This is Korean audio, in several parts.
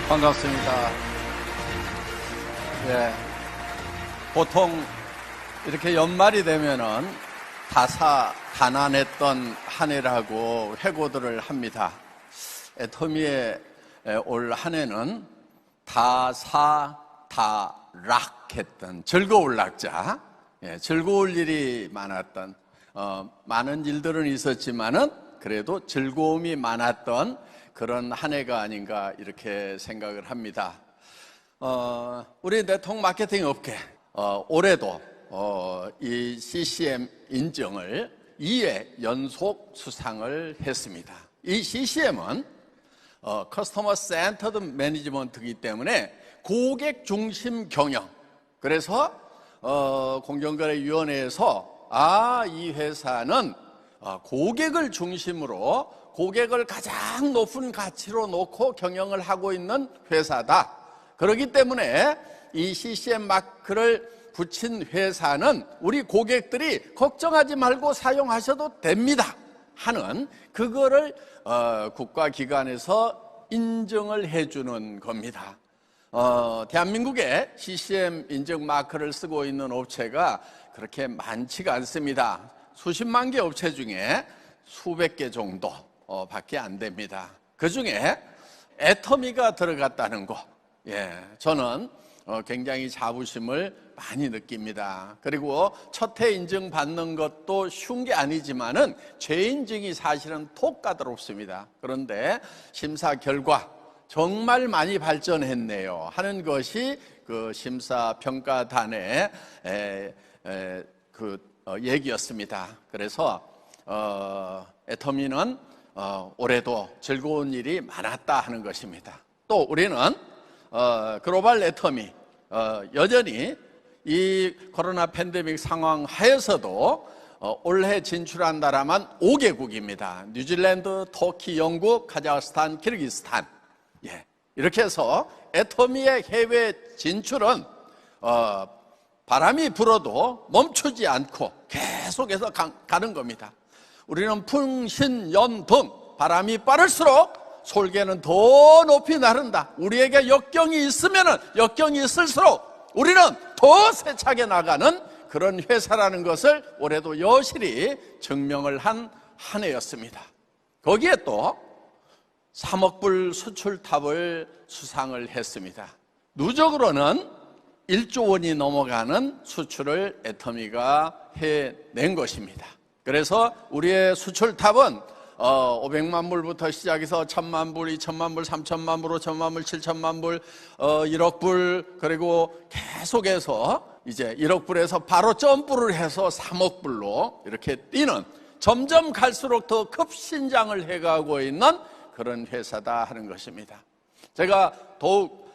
반갑습니다. 예, 보통 이렇게 연말이 되면은 가난했던 한 해라고 회고들을 합니다. 애터미의 올 한 해는 다락했던 즐거울 낙자, 즐거울 일이 많았던, 많은 일들은 있었지만은 그래도 즐거움이 많았던 그런 한 해가 아닌가 이렇게 생각을 합니다. 우리 네트워크 마케팅 업계 올해도 이 CCM 인증을 2회 연속 수상을 했습니다. 이 CCM은 커스터머 센터드 매니지먼트이기 때문에 고객 중심 경영, 그래서 공정거래위원회에서 이 회사는 고객을 중심으로 고객을 가장 높은 가치로 놓고 경영을 하고 있는 회사다. 그렇기 때문에 이 CCM 마크를 붙인 회사는 우리 고객들이 걱정하지 말고 사용하셔도 됩니다 하는 그거를 국가기관에서 인정을 해주는 겁니다. 대한민국에 CCM 인증 마크를 쓰고 있는 업체가 그렇게 많지가 않습니다. 수십만 개 업체 중에 수백 개 정도 밖에 안 됩니다. 그 중에 애터미가 들어갔다는 거, 저는 굉장히 자부심을 많이 느낍니다. 그리고 첫 해 인증 받는 것도 쉬운 게 아니지만은 재인증이 사실은 톡 까다롭습니다. 그런데 심사 결과 정말 많이 발전했네요 하는 것이 그 심사평가단의 얘기였습니다. 그래서 애터미는 올해도 즐거운 일이 많았다 하는 것입니다. 또 우리는 글로벌 애터미 여전히 이 코로나 팬데믹 상황 하에서도 올해 진출한 나라만 5개국입니다. 뉴질랜드, 터키, 영국, 카자흐스탄, 키르기스탄. 이렇게 해서 애터미의 해외 진출은 바람이 불어도 멈추지 않고 계속해서 가는 겁니다. 우리는 풍신연등, 바람이 빠를수록 솔개는 더 높이 나른다. 우리에게 역경이 있으면은 역경이 있을수록 우리는 더 세차게 나가는 그런 회사라는 것을 올해도 여실히 증명을 한 해였습니다. 거기에 또 3억 불 수출탑을 수상을 했습니다. 누적으로는 1조 원이 넘어가는 수출을 애터미가 해낸 것입니다. 그래서 우리의 수출탑은 500만 불부터 시작해서 1000만 불, 2000만 불, 3000만 불, 5000만 불, 7000만 불, 1억 불, 그리고 계속해서 이제 1억 불에서 바로 점프를 해서 3억 불로 이렇게 뛰는, 점점 갈수록 더 급신장을 해가고 있는 그런 회사다 하는 것입니다. 제가 더욱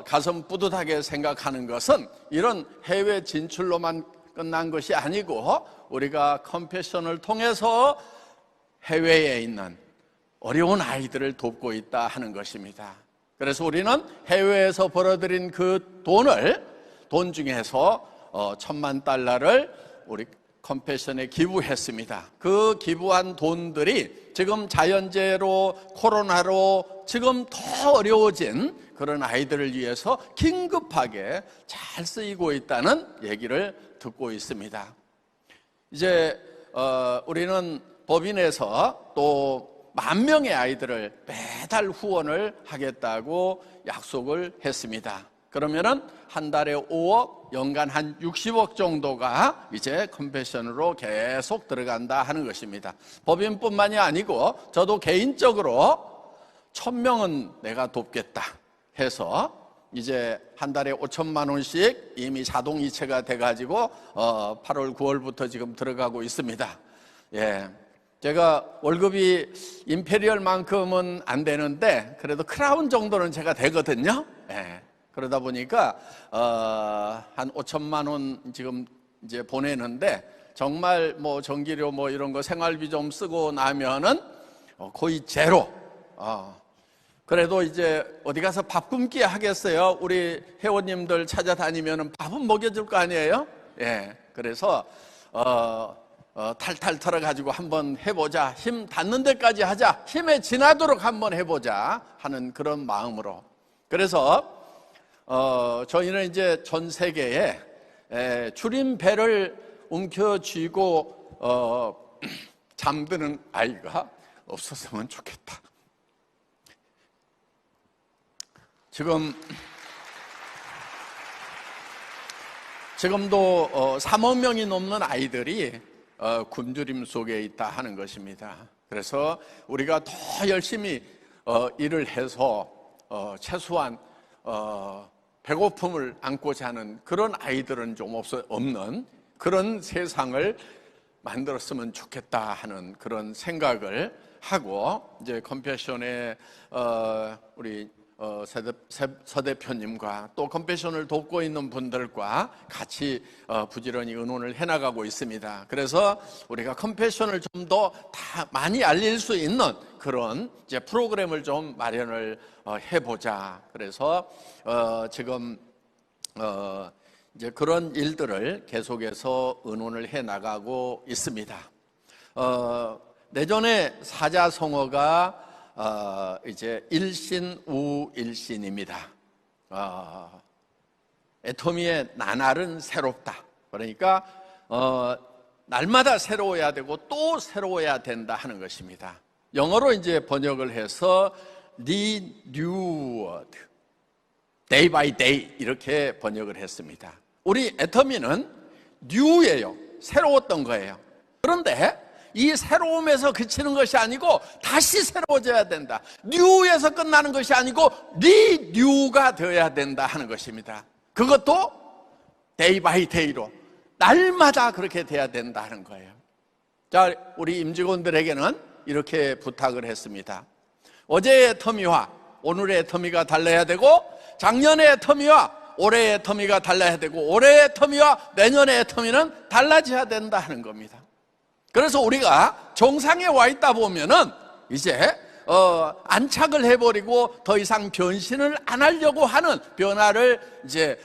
가슴 뿌듯하게 생각하는 것은 이런 해외 진출로만 끝난 것이 아니고 우리가 컴패션을 통해서 해외에 있는 어려운 아이들을 돕고 있다 하는 것입니다. 그래서 우리는 해외에서 벌어들인 그 돈 중에서 $10,000,000를 우리 컴패션에 기부했습니다. 그 기부한 돈들이 지금 자연재해로, 코로나로 지금 더 어려워진 그런 아이들을 위해서 긴급하게 잘 쓰이고 있다는 얘기를 듣고 있습니다. 이제 우리는 법인에서 또 10,000명의 아이들을 매달 후원을 하겠다고 약속을 했습니다. 그러면은 한 달에 5억, 연간 한 60억 정도가 이제 컴패션으로 계속 들어간다 하는 것입니다. 법인뿐만이 아니고 저도 개인적으로 1000명은 내가 돕겠다 해서 이제 한 달에 5천만 원씩 이미 자동이체가 돼가지고 8월, 9월부터 지금 들어가고 있습니다. 제가 월급이 임페리얼만큼은 안 되는데 그래도 크라운 정도는 제가 되거든요. 그러다 보니까 한 5천만 원 지금 이제 보내는데 정말 뭐 전기료 뭐 이런 거 생활비 좀 쓰고 나면은 거의 제로. 그래도 이제 어디 가서 밥 굶기 하겠어요? 우리 회원님들 찾아다니면은 밥은 먹여줄 거 아니에요? 그래서 탈탈 털어가지고 한번 해보자, 힘 닿는 데까지 하자, 힘에 지나도록 한번 해보자 하는 그런 마음으로. 그래서 저희는 이제 전 세계에 줄임배를 움켜쥐고 잠드는 아이가 없었으면 좋겠다. 지금도 3억 명이 넘는 아이들이 굶주림 속에 있다 하는 것입니다. 그래서 우리가 더 열심히 일을 해서 최소한 배고픔을 안고자 하는 그런 아이들은 좀 없는 그런 세상을 만들었으면 좋겠다 하는 그런 생각을 하고, 이제 컴패션의 우리 서 대표님과 또 컴패션을 돕고 있는 분들과 같이 부지런히 의논을 해나가고 있습니다. 그래서 우리가 컴패션을 좀 더 많이 알릴 수 있는 그런 이제 프로그램을 좀 마련을 해보자. 그래서 지금 이제 그런 일들을 계속해서 의논을 해나가고 있습니다. 내년에 사자성어가 이제 일신우일신입니다. 애터미의 나날은 새롭다. 그러니까 날마다 새로워야 되고 또 새로워야 된다 하는 것입니다. 영어로 이제 번역을 해서 renewed, day by day 이렇게 번역을 했습니다. 우리 애터미는 new예요. 새로웠던 거예요. 그런데 이 새로움에서 그치는 것이 아니고 다시 새로워져야 된다. 뉴에서 끝나는 것이 아니고 리뉴가 되어야 된다 하는 것입니다. 그것도 데이 바이 데이로 날마다 그렇게 돼야 된다 하는 거예요. 자, 우리 임직원들에게는 이렇게 부탁을 했습니다. 어제의 터미와 오늘의 터미가 달라야 되고, 작년의 터미와 올해의 터미가 달라야 되고, 올해의 터미와 내년의 터미는 달라져야 된다 하는 겁니다. 그래서 우리가 정상에 와 있다 보면은 이제 안착을 해버리고 더 이상 변신을 안 하려고 하는, 변화를 이제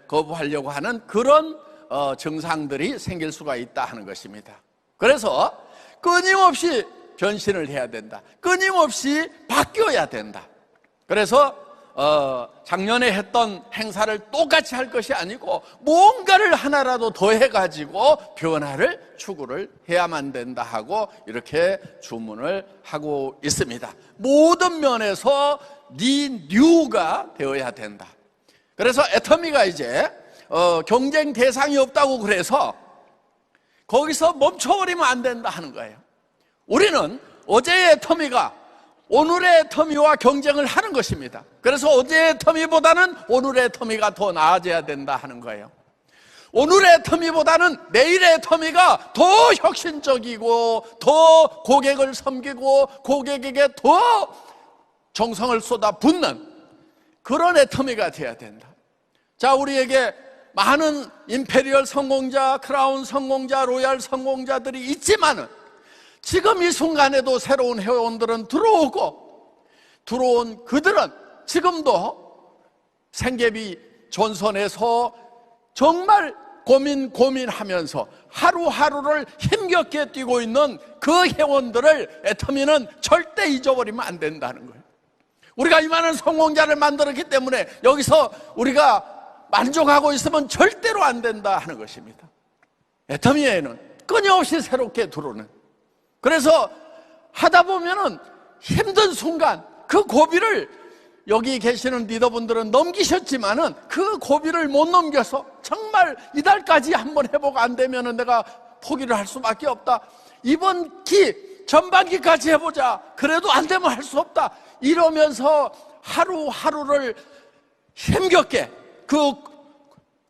거부하려고 하는 그런 증상들이 생길 수가 있다 하는 것입니다. 그래서 끊임없이 변신을 해야 된다. 끊임없이 바뀌어야 된다. 그래서 작년에 했던 행사를 똑같이 할 것이 아니고 뭔가를 하나라도 더 해가지고 변화를 추구를 해야만 된다 하고 이렇게 주문을 하고 있습니다. 모든 면에서 리뉴가 되어야 된다. 그래서 애터미가 이제 경쟁 대상이 없다고 그래서 거기서 멈춰버리면 안 된다 하는 거예요. 우리는 어제의 애터미가 오늘의 터미와 경쟁을 하는 것입니다. 그래서 어제의 터미보다는 오늘의 터미가 더 나아져야 된다 하는 거예요. 오늘의 터미보다는 내일의 터미가 더 혁신적이고 더 고객을 섬기고 고객에게 더 정성을 쏟아붓는 그런 애터미가 되어야 된다. 자, 우리에게 많은 임페리얼 성공자, 크라운 성공자, 로얄 성공자들이 있지만은 지금 이 순간에도 새로운 회원들은 들어온 그들은 지금도 생계비 전선에서 정말 고민하면서 하루하루를 힘겹게 뛰고 있는 그 회원들을 애터미는 절대 잊어버리면 안 된다는 거예요. 우리가 이만한 성공자를 만들었기 때문에 여기서 우리가 만족하고 있으면 절대로 안 된다 하는 것입니다. 애터미에는 끊임없이 새롭게 들어오는, 그래서 하다 보면은 힘든 순간 그 고비를 여기 계시는 리더분들은 넘기셨지만은 그 고비를 못 넘겨서 정말 이달까지 한번 해보고 안 되면은 내가 포기를 할 수밖에 없다. 이번 전반기까지 해보자. 그래도 안 되면 할 수 없다. 이러면서 하루하루를 힘겹게 그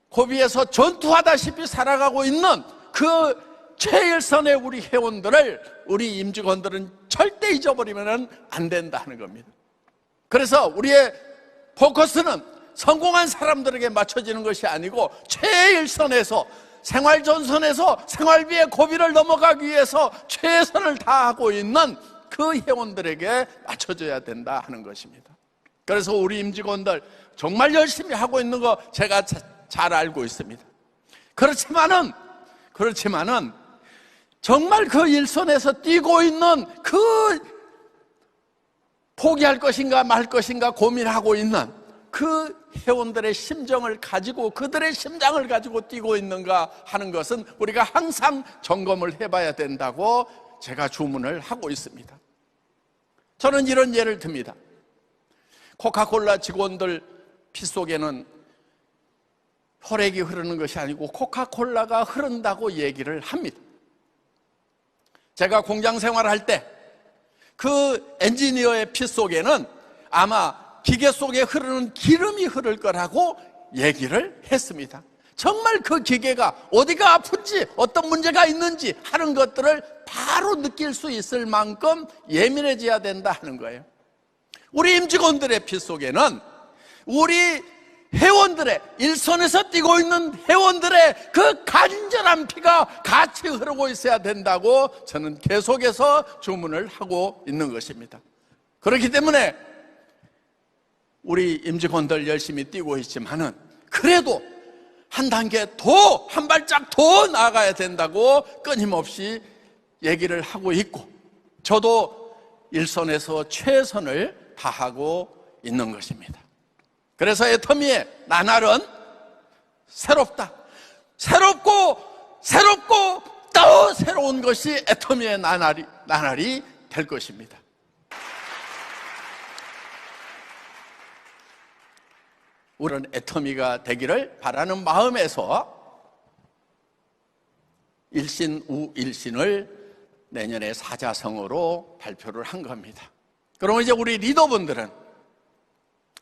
고비에서 전투하다시피 살아가고 있는 그 최일선의 우리 회원들을, 우리 임직원들은 절대 잊어버리면 안 된다는 겁니다. 그래서 우리의 포커스는 성공한 사람들에게 맞춰지는 것이 아니고 최일선에서, 생활전선에서 생활비의 고비를 넘어가기 위해서 최선을 다하고 있는 그 회원들에게 맞춰져야 된다 하는 것입니다. 그래서 우리 임직원들 정말 열심히 하고 있는 거 제가 잘 알고 있습니다. 그렇지만은 정말 그 일선에서 뛰고 있는 그 포기할 것인가 말 것인가 고민하고 있는 그 회원들의 심정을 가지고 그들의 심장을 가지고 뛰고 있는가 하는 것은 우리가 항상 점검을 해봐야 된다고 제가 주문을 하고 있습니다. 저는 이런 예를 듭니다. 코카콜라 직원들 피 속에는 혈액이 흐르는 것이 아니고 코카콜라가 흐른다고 얘기를 합니다. 제가 공장 생활할 때 그 엔지니어의 피 속에는 아마 기계 속에 흐르는 기름이 흐를 거라고 얘기를 했습니다. 정말 그 기계가 어디가 아픈지 어떤 문제가 있는지 하는 것들을 바로 느낄 수 있을 만큼 예민해져야 된다 하는 거예요. 우리 임직원들의 피 속에는 우리 회원들의, 일선에서 뛰고 있는 회원들의 그 간절한 피가 같이 흐르고 있어야 된다고 저는 계속해서 주문을 하고 있는 것입니다. 그렇기 때문에 우리 임직원들 열심히 뛰고 있지만은 그래도 한 단계 더, 한 발짝 더 나아가야 된다고 끊임없이 얘기를 하고 있고, 저도 일선에서 최선을 다하고 있는 것입니다. 그래서 애터미의 나날은 새롭다. 새롭고 또 새로운 것이 애터미의 나날이 될 것입니다. 우리는 애터미가 되기를 바라는 마음에서 일신 우일신을 내년에 사자성어로 발표를 한 겁니다. 그러면 이제 우리 리더분들은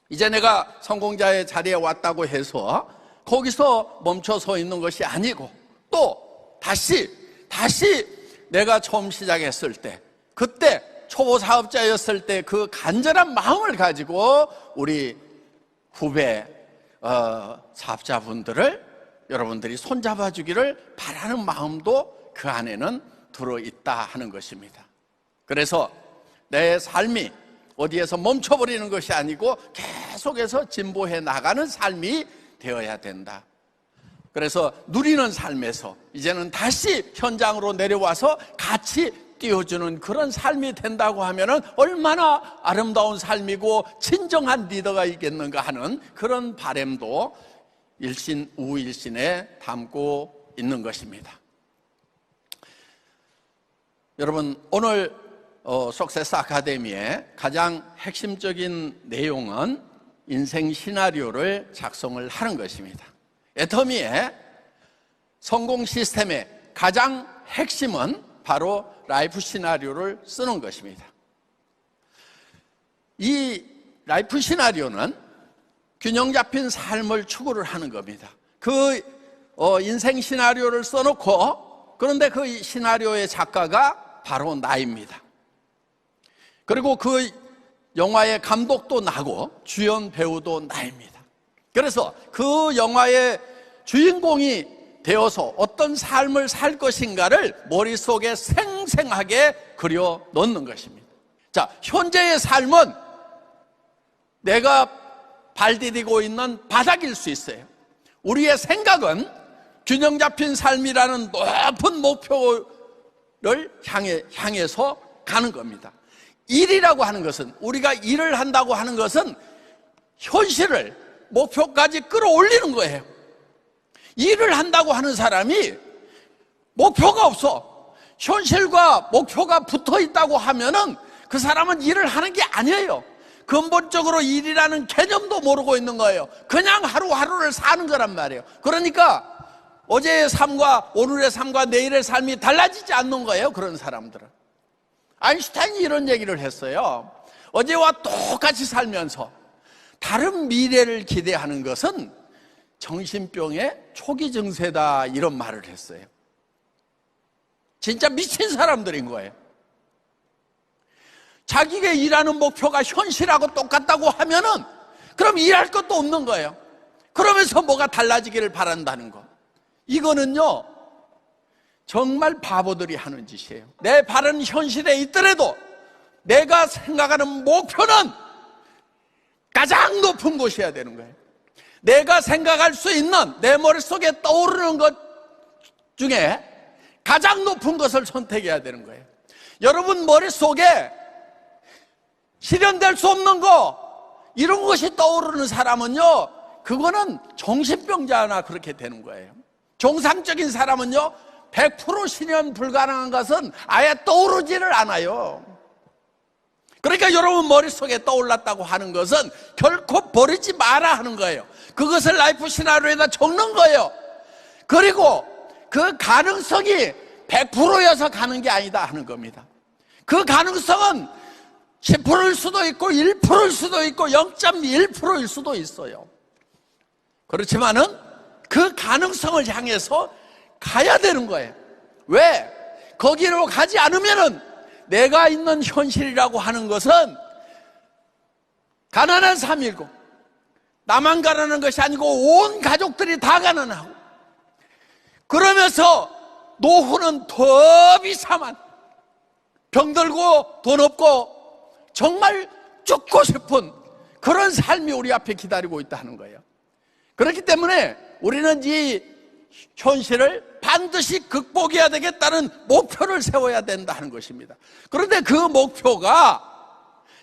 이제 내가 성공자의 자리에 왔다고 해서 거기서 멈춰 서 있는 것이 아니고 또 다시 내가 처음 시작했을 때, 그때 초보 사업자였을 때 그 간절한 마음을 가지고 우리 후배 사업자분들을 여러분들이 손잡아 주기를 바라는 마음도 그 안에는 들어있다 하는 것입니다. 그래서 내 삶이 어디에서 멈춰버리는 것이 아니고 계속해서 진보해 나가는 삶이 되어야 된다. 그래서 누리는 삶에서 이제는 다시 현장으로 내려와서 같이 띄워주는 그런 삶이 된다고 하면은 얼마나 아름다운 삶이고 진정한 리더가 있겠는가 하는 그런 바람도 일신 우일신에 담고 있는 것입니다. 여러분, 오늘 석세스 아카데미의 가장 핵심적인 내용은 인생 시나리오를 작성을 하는 것입니다. 애터미의 성공 시스템의 가장 핵심은 바로 라이프 시나리오를 쓰는 것입니다. 이 라이프 시나리오는 균형 잡힌 삶을 추구를 하는 겁니다. 그 인생 시나리오를 써놓고, 그런데 그 시나리오의 작가가 바로 나입니다. 그리고 그 영화의 감독도 나고 주연 배우도 나입니다. 그래서 그 영화의 주인공이 되어서 어떤 삶을 살 것인가를 머릿속에 생생하게 그려 놓는 것입니다. 자, 현재의 삶은 내가 발디디고 있는 바닥일 수 있어요. 우리의 생각은 균형 잡힌 삶이라는 높은 목표를 향해서 가는 겁니다. 일이라고 하는 것은, 우리가 일을 한다고 하는 것은 현실을 목표까지 끌어올리는 거예요. 일을 한다고 하는 사람이 목표가 없어, 현실과 목표가 붙어 있다고 하면은 그 사람은 일을 하는 게 아니에요. 근본적으로 일이라는 개념도 모르고 있는 거예요. 그냥 하루하루를 사는 거란 말이에요. 그러니까 어제의 삶과 오늘의 삶과 내일의 삶이 달라지지 않는 거예요, 그런 사람들은. 아인슈타인이 이런 얘기를 했어요. 어제와 똑같이 살면서 다른 미래를 기대하는 것은 정신병의 초기 증세다, 이런 말을 했어요. 진짜 미친 사람들인 거예요. 자기가 일하는 목표가 현실하고 똑같다고 하면은 그럼 일할 것도 없는 거예요. 그러면서 뭐가 달라지기를 바란다는 거, 이거는요 정말 바보들이 하는 짓이에요. 내 바른 현실에 있더라도 내가 생각하는 목표는 가장 높은 곳이어야 되는 거예요. 내가 생각할 수 있는, 내 머릿속에 떠오르는 것 중에 가장 높은 것을 선택해야 되는 거예요. 여러분 머릿속에 실현될 수 없는 거, 이런 것이 떠오르는 사람은요, 그거는 정신병자나 그렇게 되는 거예요. 정상적인 사람은요, 100% 실현 불가능한 것은 아예 떠오르지를 않아요. 그러니까 여러분 머릿속에 떠올랐다고 하는 것은 결코 버리지 마라 하는 거예요. 그것을 라이프 시나리오에다 적는 거예요. 그리고 그 가능성이 100%여서 가는 게 아니다 하는 겁니다. 그 가능성은 10%일 수도 있고 1%일 수도 있고 0.1%일 수도 있어요. 그렇지만은 그 가능성을 향해서 가야 되는 거예요. 왜? 거기로 가지 않으면은 내가 있는 현실이라고 하는 것은 가난한 삶이고, 나만 가난한 것이 아니고 온 가족들이 다 가난하고, 그러면서 노후는 더 비참한, 병들고 돈 없고 정말 죽고 싶은 그런 삶이 우리 앞에 기다리고 있다는 거예요. 그렇기 때문에 우리는 이 현실을 반드시 극복해야 되겠다는 목표를 세워야 된다는 것입니다. 그런데 그 목표가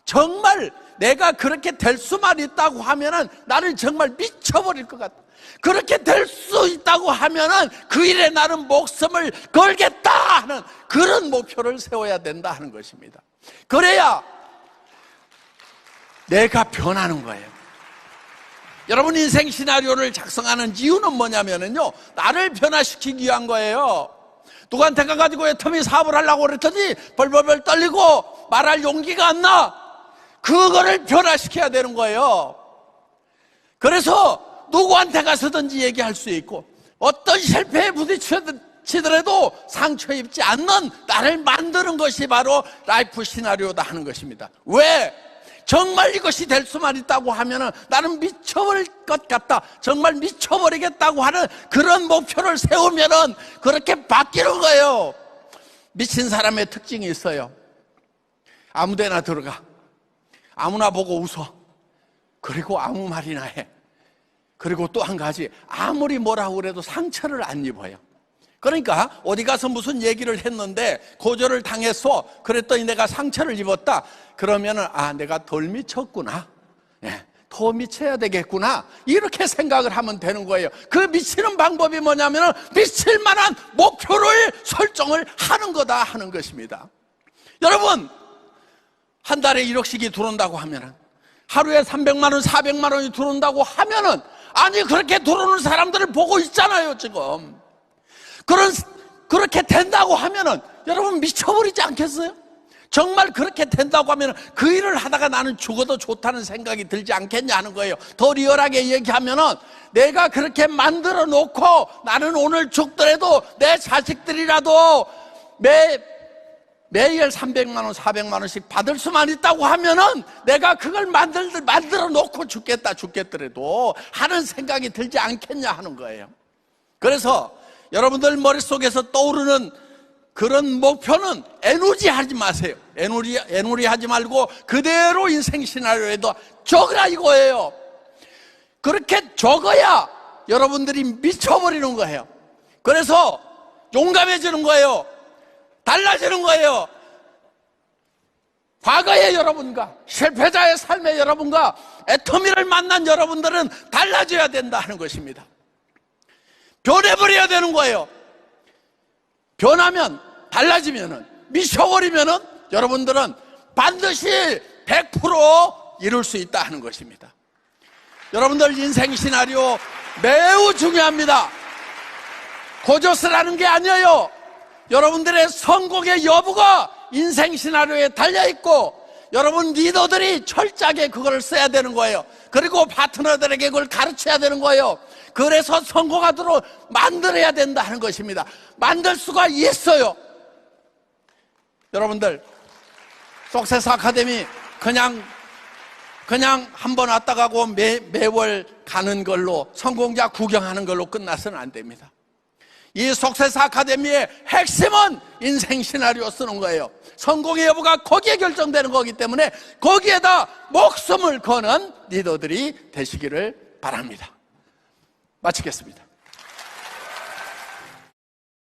정말 내가 그렇게 될 수만 있다고 하면은 나는 정말 미쳐버릴 것 같다. 그렇게 될 수 있다고 하면은 그 일에 나는 목숨을 걸겠다 하는 그런 목표를 세워야 된다 하는 것입니다. 그래야 내가 변하는 거예요. 여러분, 인생 시나리오를 작성하는 이유는 뭐냐면요, 나를 변화시키기 위한 거예요. 누구한테 가가지고 애터미 사업을 하려고 그랬더니 벌벌벌 떨리고 말할 용기가 안 나. 그거를 변화시켜야 되는 거예요. 그래서 누구한테 가서든지 얘기할 수 있고, 어떤 실패에 부딪히더라도 상처 입지 않는 나를 만드는 것이 바로 라이프 시나리오다 하는 것입니다. 왜? 정말 이것이 될 수만 있다고 하면은 나는 미쳐버릴 것 같다, 정말 미쳐버리겠다고 하는 그런 목표를 세우면은 그렇게 바뀌는 거예요. 미친 사람의 특징이 있어요. 아무데나 들어가, 아무나 보고 웃어, 그리고 아무 말이나 해. 그리고 또 한 가지, 아무리 뭐라고 그래도 상처를 안 입어요. 그러니까 어디 가서 무슨 얘기를 했는데 고절을 당했어. 그랬더니 내가 상처를 입었다. 그러면은 내가 덜 미쳤구나, 더 미쳐야 되겠구나, 이렇게 생각을 하면 되는 거예요. 그 미치는 방법이 뭐냐면은 미칠 만한 목표를 설정을 하는 거다 하는 것입니다. 여러분, 한 달에 1억씩이 들어온다고 하면은, 하루에 300만 원, 400만 원이 들어온다고 하면은, 아니 그렇게 들어오는 사람들을 보고 있잖아요 지금. 그렇게 된다고 하면은 여러분 미쳐버리지 않겠어요? 정말 그렇게 된다고 하면 그 일을 하다가 나는 죽어도 좋다는 생각이 들지 않겠냐 하는 거예요. 더 리얼하게 얘기하면은, 내가 그렇게 만들어 놓고 나는 오늘 죽더라도 내 자식들이라도 매일 300만 원, 400만 원씩 받을 수만 있다고 하면은 내가 그걸 만들어 놓고 죽겠더라도 하는 생각이 들지 않겠냐 하는 거예요. 그래서 여러분들 머릿속에서 떠오르는 그런 목표는 애누리 하지 마세요. 애누리 하지 말고 그대로 인생 시나리오에도 적으라 이거예요. 그렇게 적어야 여러분들이 미쳐버리는 거예요. 그래서 용감해지는 거예요. 달라지는 거예요. 과거의 여러분과 실패자의 삶의 여러분과 애터미를 만난 여러분들은 달라져야 된다 하는 것입니다. 변해버려야 되는 거예요. 변하면, 달라지면은, 미쳐버리면은 여러분들은 반드시 100% 이룰 수 있다 하는 것입니다. 여러분들 인생 시나리오 매우 중요합니다. 고조스라는 게 아니에요. 여러분들의 성공의 여부가 인생 시나리오에 달려있고, 여러분 리더들이 철저하게 그걸 써야 되는 거예요. 그리고 파트너들에게 그걸 가르쳐야 되는 거예요. 그래서 성공하도록 만들어야 된다 하는 것입니다. 만들 수가 있어요. 여러분들, 석세스 아카데미 그냥 한 번 왔다 가고 매월 가는 걸로, 성공자 구경하는 걸로 끝나서는 안 됩니다. 이 석세스 아카데미의 핵심은 인생 시나리오 쓰는 거예요. 성공의 여부가 거기에 결정되는 거기 때문에 거기에다 목숨을 거는 리더들이 되시기를 바랍니다. 마치겠습니다.